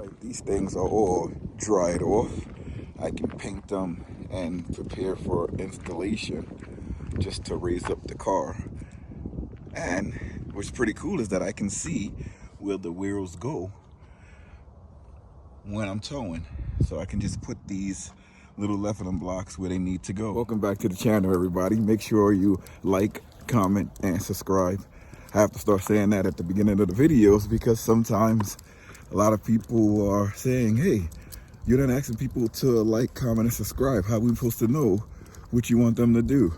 Right, these things are all dried off. I can paint them and prepare for installation just to raise up the car. And what's pretty cool is that I can see where the wheels go when I'm towing. So I can just put these little leveling blocks where they need to go. Welcome back to the channel, everybody. Make sure you like, comment, and subscribe. I have to start saying that at the beginning of the videos because sometimes a lot of people are saying, hey, you're not asking people to like, comment, and subscribe. How are we supposed to know what you want them to do?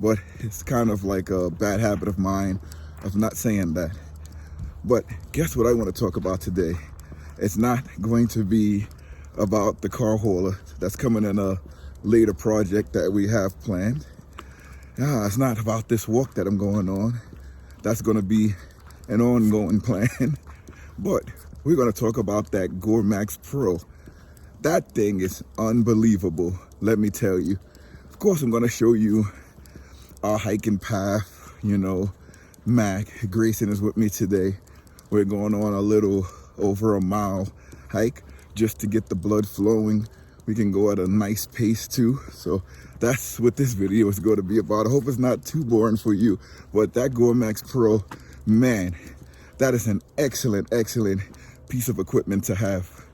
But it's kind of like a bad habit of mine of not saying that. But guess what I want to talk about today? It's not going to be about the car hauler that's coming in a later project that we have planned. It's not about this walk that I'm going on. That's going to be an ongoing plan. But we're going to talk about that GOURMAX Pro. That thing is unbelievable, let me tell you. Of course, I'm going to show you our hiking path. You know, Mac, Grayson is with me today. We're going on a little over a mile hike just to get the blood flowing. We can go at a nice pace too. So that's what this video is going to be about. I hope it's not too boring for you, but that GOURMAX Pro, man, that is an excellent piece of equipment to have.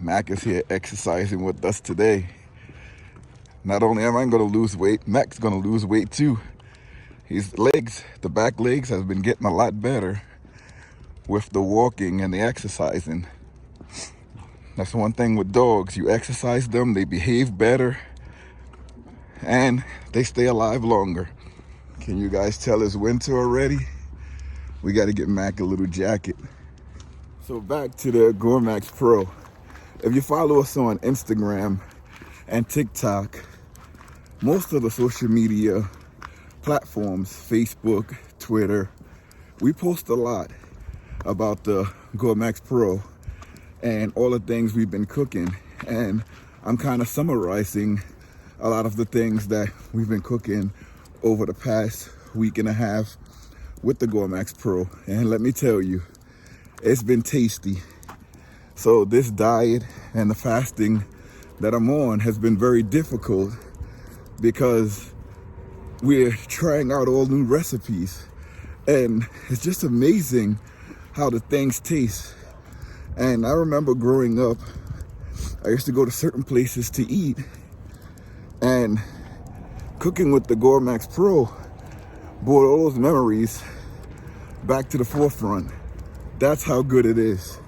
Mac is here exercising with us today. Not only am I going to lose weight, Mac's going to lose weight too. His legs, the back legs, has been getting a lot better with the walking and the exercising. That's one thing with dogs. You exercise them, they behave better, and they stay alive longer. Can you guys tell it's winter already? We got to get Mac a little jacket. So back to the GOURMAX Pro. If you follow us on Instagram and TikTok, most of the social media platforms, Facebook, Twitter, we post a lot about the GOURMAX Pro and all the things we've been cooking. And I'm kind of summarizing a lot of the things that we've been cooking over the past week and a half with the GOURMAX Pro. And let me tell you, it's been tasty. So this diet and the fasting that I'm on has been very difficult because we're trying out all new recipes. And it's just amazing how the things taste. And I remember growing up, I used to go to certain places to eat, and cooking with the GOURMAX Pro brought all those memories back to the forefront. That's how good it is.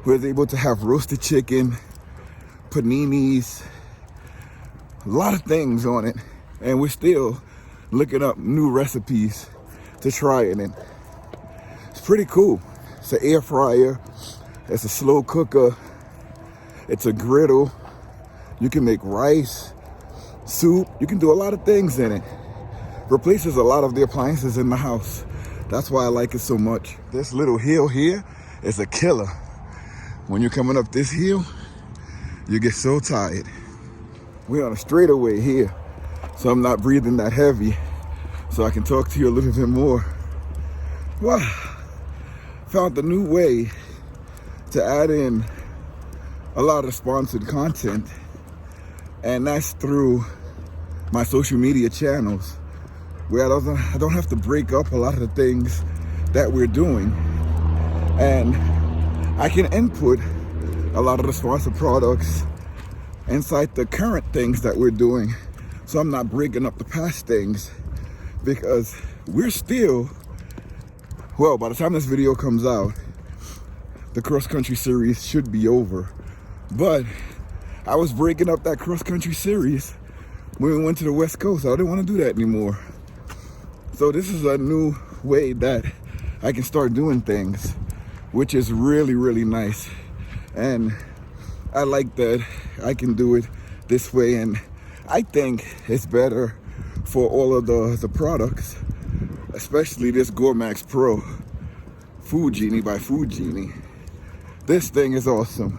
We were able to have roasted chicken, paninis, a lot of things on it, and we're still looking up new recipes to try it in. It's pretty cool. It's an air fryer, it's a slow cooker, it's a griddle. You can make rice, soup, you can do a lot of things in it. Replaces a lot of the appliances in the house. That's why I like it so much. This little hill here is a killer. When you're coming up this hill, you get so tired. We're on a straightaway here, so I'm not breathing that heavy, so I can talk to you a little bit more. Wow. Found a new way to add in a lot of sponsored content, and that's through my social media channels, where I don't have to break up a lot of the things that we're doing, and I can input a lot of the sponsored products inside the current things that we're doing, so I'm not breaking up the past things, because we're still, well, by the time this video comes out, the cross-country series should be over. But I was breaking up that cross-country series when we went to the West Coast. I didn't want to do that anymore. So this is a new way that I can start doing things, which is really nice. And I like that I can do it this way. And I think it's better for all of the products, especially this GOURMAX Pro Food Genie by Food Genie. This thing is awesome.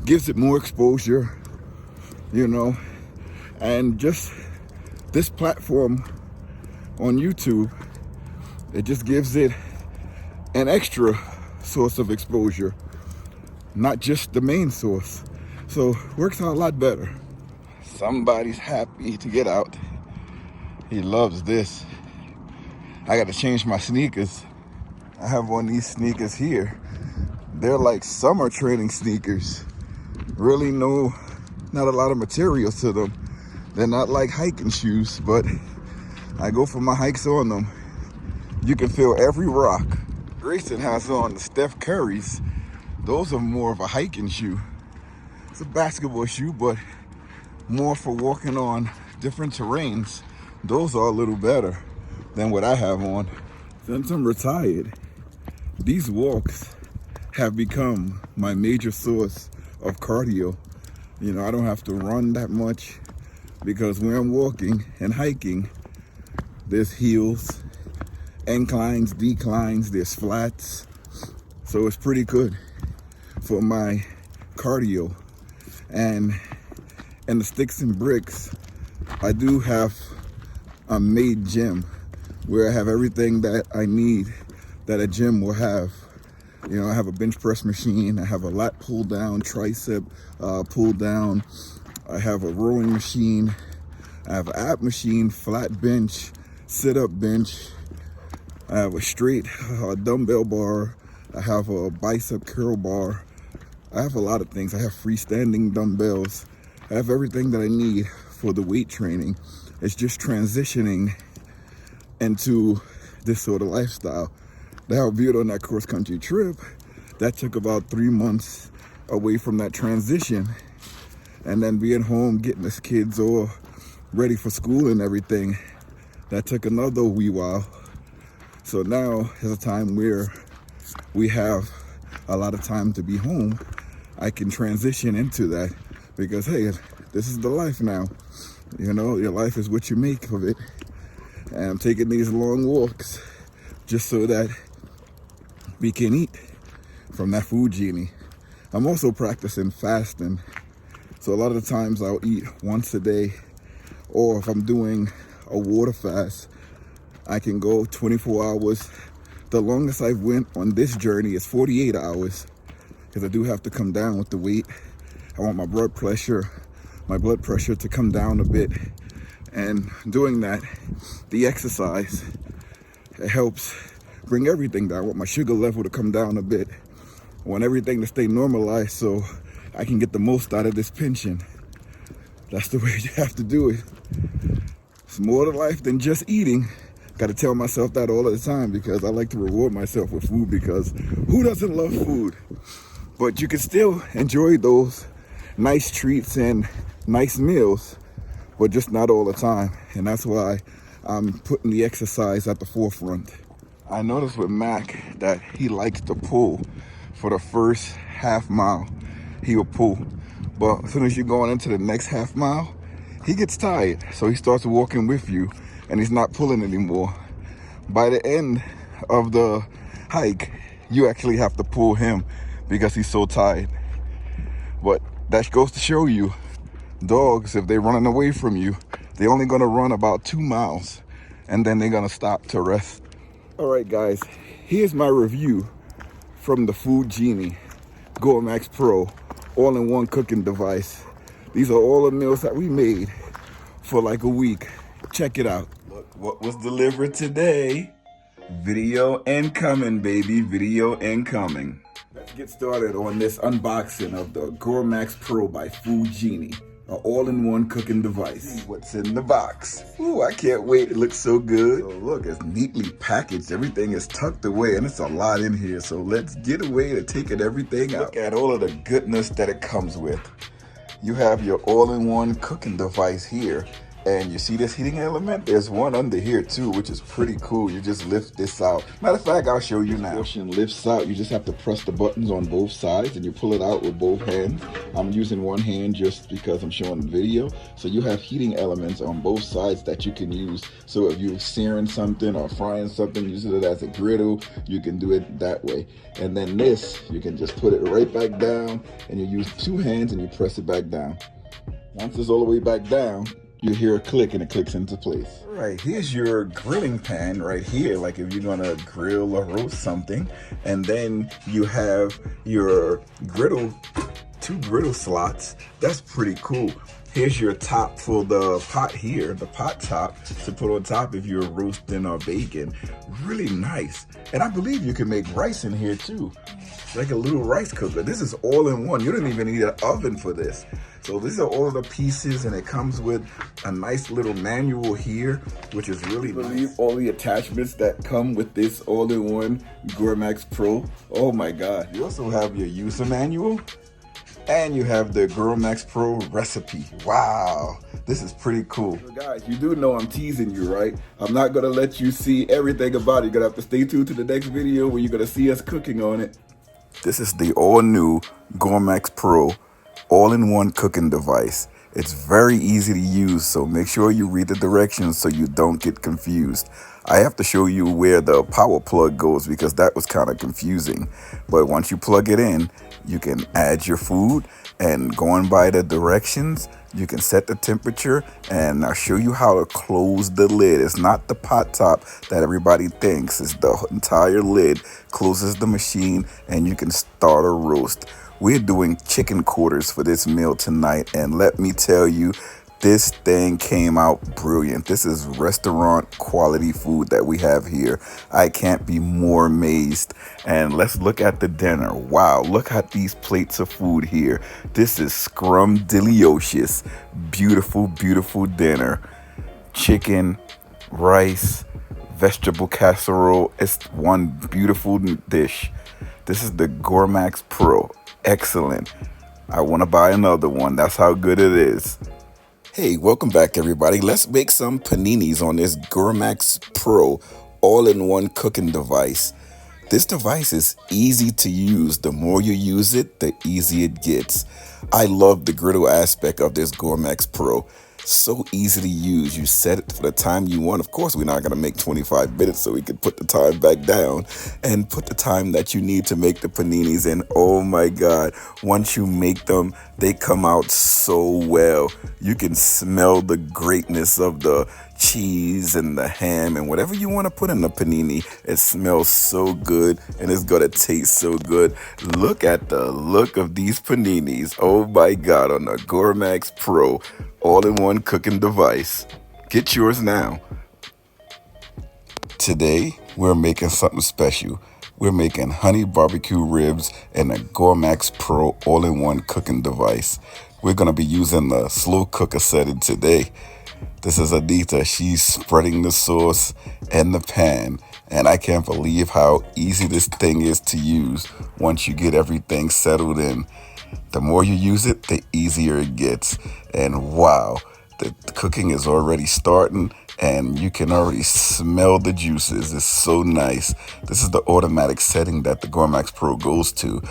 Gives it more exposure, you know, and just this platform on YouTube, it just gives it an extra source of exposure, not just the main source. So works out a lot better. Somebody's happy to get out. He loves this. I got to change my sneakers. I have one of these sneakers here. They're like summer training sneakers. Really not a lot of materials to them. They're not like hiking shoes, but I go for my hikes on them. You can feel every rock. Grayson has on the Steph Curry's. Those are more of a hiking shoe. It's a basketball shoe, but more for walking on different terrains. Those are a little better than what I have on. Since I'm retired, these walks have become my major source of cardio. You know, I don't have to run that much because when I'm walking and hiking, there's hills, inclines, declines, there's flats. So it's pretty good for my cardio. And in the Sticks and Bricks, I do have a made gym where I have everything that I need that a gym will have. You know, I have a bench press machine, I have a lat pull down, tricep pull down, I have a rowing machine, I have an ab machine, flat bench, sit-up bench, I have a straight dumbbell bar, I have a bicep curl bar, I have a lot of things. I have freestanding dumbbells, I have everything that I need for the weight training. It's just transitioning into this sort of lifestyle that I viewed on that cross-country trip. That took about 3 months away from that transition, and then being home, getting the kids all ready for school and everything, that took another wee while. So now is a time where we have a lot of time to be home. I can transition into that because, hey, this is the life now. You know, your life is what you make of it. And I'm taking these long walks just so that we can eat from that food genie. I'm also practicing fasting. So a lot of the times I'll eat once a day, or if I'm doing a water fast, I can go 24 hours. The longest I've went on this journey is 48 hours because I do have to come down with the weight. I want my blood pressure to come down a bit. And doing that, the exercise, it helps bring everything down. I want my sugar level to come down a bit. I want everything to stay normalized so I can get the most out of this pension. That's the way you have to do it. It's more to life than just eating. Got to tell myself that all the time because I like to reward myself with food, because who doesn't love food? But you can still enjoy those nice treats and nice meals, but just not all the time. And that's why I'm putting the exercise at the forefront. I noticed with Mac that he likes to pull for the first half mile. He will pull, but as soon as you're going into the next half mile, he gets tired. So he starts walking with you and he's not pulling anymore. By the end of the hike, you actually have to pull him because he's so tired. But that goes to show you, dogs, if they're running away from you, they're only gonna run about 2 miles and then they're gonna stop to rest. All right, guys, here's my review from the Food Genie GOURMAX Pro all-in-one cooking device. These are all the meals that we made for like a week. Check it out. Look what was delivered today. Video incoming, baby, video incoming. Let's get started on this unboxing of the GOURMAX Pro by Food Genie. An all-in-one cooking device. See what's in the box. Ooh, I can't wait. It looks so good. So look, it's neatly packaged. Everything is tucked away, and it's a lot in here. So let's get away to taking everything out. Look at all of the goodness that it comes with. You have your all-in-one cooking device here. And you see this heating element? There's one under here too, which is pretty cool. You just lift this out. Matter of fact, I'll show you now. This portion lifts out. You just have to press the buttons on both sides and you pull it out with both hands. I'm using one hand just because I'm showing the video. So you have heating elements on both sides that you can use. So if you're searing something or frying something, using it as a griddle, you can do it that way. And then this, you can just put it right back down and you use 2 hands and you press it back down. Once it's all the way back down, you hear a click and it clicks into place. All right, here's your grilling pan right here, like if you're gonna grill or roast something. And then you have your griddle, 2 griddle slots. That's pretty cool. Here's your top for the pot here, the pot top to put on top if you're roasting or baking. Really nice. And I believe you can make rice in here too. Like a little rice cooker. This is all in one. You don't even need an oven for this. So these are all the pieces, and it comes with a nice little manual here, which is really nice. All the attachments that come with this all-in-one GOURMAX Pro. Oh my God. You also have your user manual, and you have the GOURMAX Pro recipe. Wow, this is pretty cool. So guys, you do know I'm teasing you, right? I'm not gonna let you see everything about it. You're gonna have to stay tuned to the next video where you're gonna see us cooking on it. This is the all-new GOURMAX Pro all-in-one cooking device. It's very easy to use, so make sure you read the directions so you don't get confused. I have to show you where the power plug goes because that was kind of confusing. But once you plug it in, you can add your food, and going by the directions, you can set the temperature, and I'll show you how to close the lid. It's not the pot top that everybody thinks. It's the entire lid. Closes the machine, and you can start a roast. We're doing chicken quarters for this meal tonight, and let me tell you, this thing came out brilliant. This is restaurant quality food that we have here. I can't be more amazed. And let's look at the dinner. Wow, look at these plates of food here. This is scrumdiddlyocious. Beautiful, beautiful dinner. Chicken, rice, vegetable casserole. It's one beautiful dish. This is the GOURMAX Pro. Excellent. I want to buy another one. That's how good it is. Hey, welcome back everybody. Let's make some paninis on this GOURMAX Pro all-in-one cooking device. This device is easy to use. The more you use it, the easier it gets. I love the griddle aspect of this GOURMAX Pro. So easy to use. You set it for the time you want. Of course, we're not going to make 25 minutes, so we can put the time back down and put the time that you need to make the paninis. And oh my God, once you make them, they come out so well. You can smell the greatness of the cheese and the ham and whatever you want to put in the panini. It smells so good and it's going to taste so good. Look at the look of these paninis. Oh my God, on the GOURMAX Pro all-in-one cooking device. Get yours now. Today, we're making something special. We're making honey barbecue ribs in a GOURMAX Pro all-in-one cooking device. We're going to be using the slow cooker setting today. This is Anita. She's spreading the sauce in the pan, and I can't believe how easy this thing is to use once you get everything settled in. The more you use it, the easier it gets. And wow, the cooking is already starting, and you can already smell the juices. It's so nice. This is the automatic setting that the GOURMAX Pro goes to.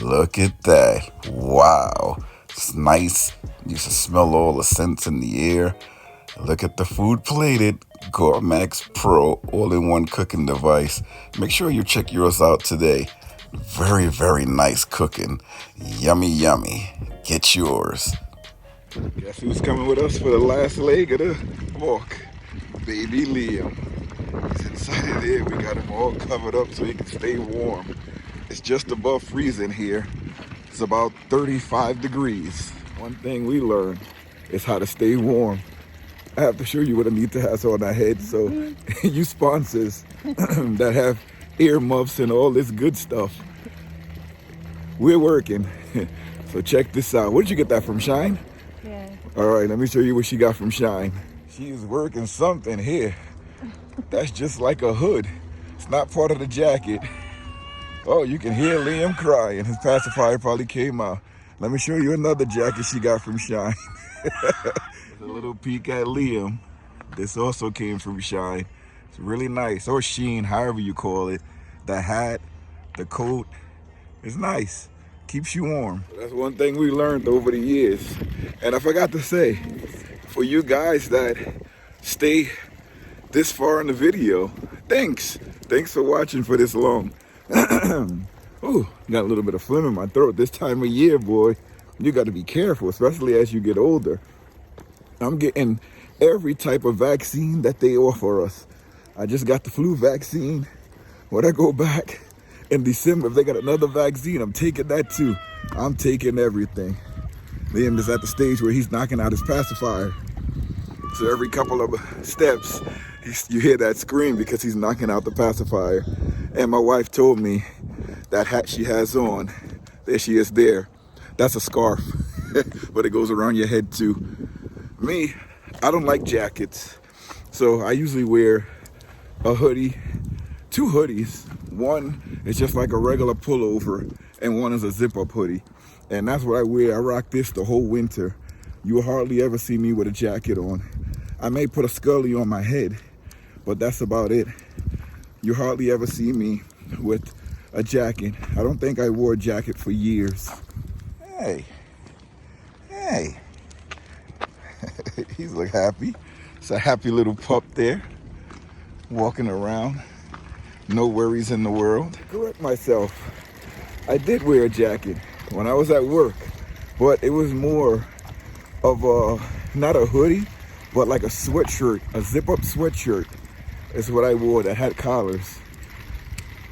Look at that. Wow. It's nice. You can smell all the scents in the air. Look at the food plated. GOURMAX Pro all-in-one cooking device. Make sure you check yours out today. Very, very nice cooking. Yummy, yummy. Get yours. Guess who's coming with us for the last leg of the walk? Baby Liam. He's inside of there. We got him all covered up so he can stay warm. It's just above freezing here. It's about 35 degrees. One thing we learned is how to stay warm. I have to show you what Anita has on her head. So you sponsors that have earmuffs and all this good stuff, we're working. So check this out. Where did you get that from, Shine? Yeah. All right, let me show you what she got from Shine. She's working something here. That's just like a hood. It's not part of the jacket. Oh, you can hear Liam crying. His pacifier probably came out. Let me show you another jacket she got from Shine. A little peek at Liam. This also came from Shine. It's really nice, or Sheen, however you call it. The hat, the coat, it's nice. Keeps you warm. That's one thing we learned over the years. And I forgot to say, for you guys that stay this far in the video, thanks. Thanks for watching for this long. Ooh, got a little bit of phlegm in my throat this time of year, boy. You got to be careful, especially as you get older. I'm getting every type of vaccine that they offer us. I just got the flu vaccine. When I go back in December, if they got another vaccine, I'm taking that too. I'm taking everything. Liam is at the stage where he's knocking out his pacifier. So every couple of steps, you hear that scream because he's knocking out the pacifier. And my wife told me that hat she has on, there she is there, that's a scarf, but it goes around your head too. Me, I don't like jackets, so I usually wear a hoodie, 2 hoodies. One is just like a regular pullover, and one is a zip-up hoodie. And that's what I wear. I rock this the whole winter. You will hardly ever see me with a jacket on. I may put a scully on my head, but that's about it. You hardly ever see me with a jacket. I don't think I wore a jacket for years. Hey, hey. He's look happy. It's a happy little pup there, walking around. No worries in the world. Correct myself. I did wear a jacket when I was at work, but it was more of a, not a hoodie, but like a sweatshirt, a zip-up sweatshirt is what I wore that had collars.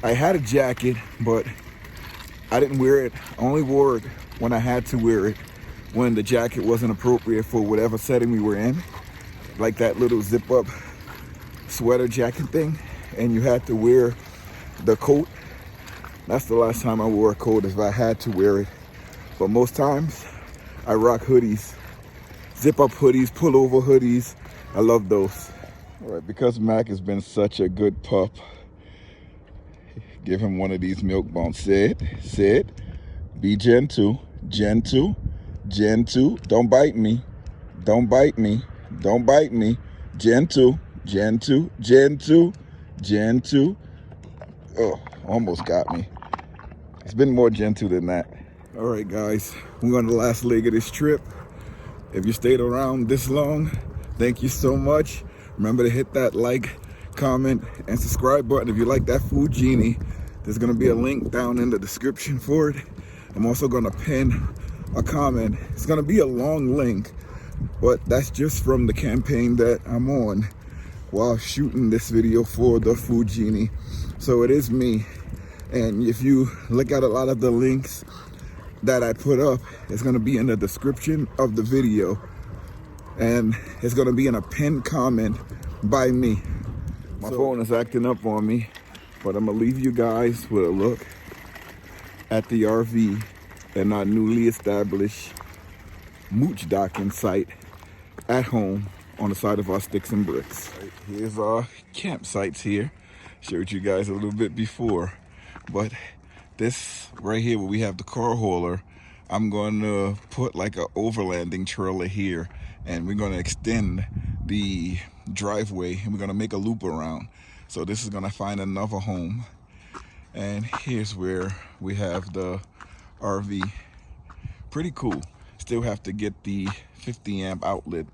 I had a jacket, but I didn't wear it. I only wore it when I had to wear it, when the jacket wasn't appropriate for whatever setting we were in, like that little zip-up sweater jacket thing, and you had to wear the coat. That's the last time I wore a coat, if I had to wear it. But most times, I rock hoodies, zip-up hoodies, pullover hoodies. I love those. All right, because Mac has been such a good pup, give him one of these milk bones. Sit, be gentle, gentle, gentle. Don't bite me, don't bite me, don't bite me. Gentle, gentle, gentle, gentle. Oh, almost got me. It's been more gentle than that. All right, guys, we're on the last leg of this trip. If you stayed around this long, thank you so much. Remember to hit that like, comment, and subscribe button if you like that food genie. There's gonna be a link down in the description for it. I'm also gonna pin a comment. It's gonna be a long link, but that's just from the campaign that I'm on while shooting this video for the food genie. So it is me. And if you look at a lot of the links that I put up, it's gonna be in the description of the video. And it's gonna be in a pinned comment by me. My phone is acting up on me, but I'm gonna leave you guys with a look at the RV and our newly established mooch docking site at home on the side of our sticks and bricks. Right, here's our campsites here. Showed you guys a little bit before, but this right here where we have the car hauler, I'm going to put like an overlanding trailer here, and we're going to extend the driveway and we're going to make a loop around. So this is going to find another home. And here's where we have the RV. Pretty cool. Still have to get the 50 amp outlet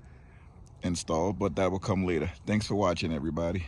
installed, but that will come later. Thanks for watching, everybody.